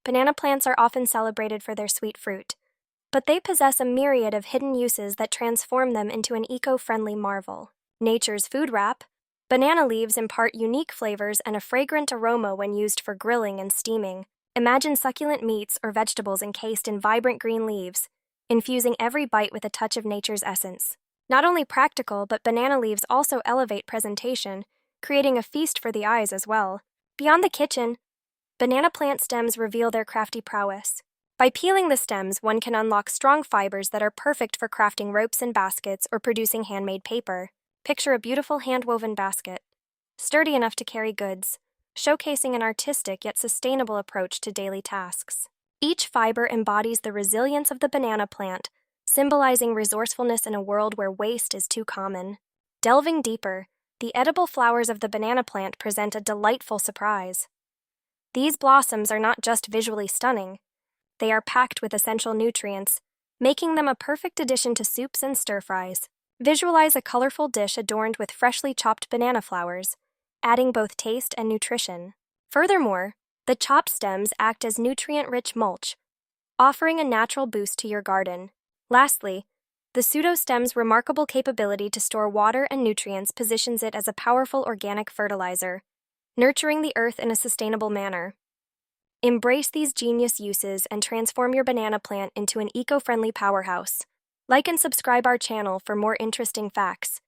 Banana plants are often celebrated for their sweet fruit, but they possess a myriad of hidden uses that transform them into an eco-friendly marvel. Nature's food wrap. Banana leaves impart unique flavors and a fragrant aroma when used for grilling and steaming. Imagine succulent meats or vegetables encased in vibrant green leaves, infusing every bite with a touch of nature's essence. Not only practical, but banana leaves also elevate presentation, creating a feast for the eyes as well. Beyond the kitchen, banana plant stems reveal their crafty prowess. By peeling the stems, one can unlock strong fibers that are perfect for crafting ropes and baskets or producing handmade paper. Picture a beautiful hand-woven basket, sturdy enough to carry goods, showcasing an artistic yet sustainable approach to daily tasks. Each fiber embodies the resilience of the banana plant, symbolizing resourcefulness in a world where waste is too common. Delving deeper, the edible flowers of the banana plant present a delightful surprise. These blossoms are not just visually stunning, they are packed with essential nutrients, making them a perfect addition to soups and stir-fries. Visualize a colorful dish adorned with freshly chopped banana flowers, adding both taste and nutrition. Furthermore, the chopped stems act as nutrient-rich mulch, offering a natural boost to your garden. Lastly, the pseudostem's remarkable capability to store water and nutrients positions it as a powerful organic fertilizer, nurturing the earth in a sustainable manner. Embrace these genius uses and transform your banana plant into an eco-friendly powerhouse. Like and subscribe our channel for more interesting facts.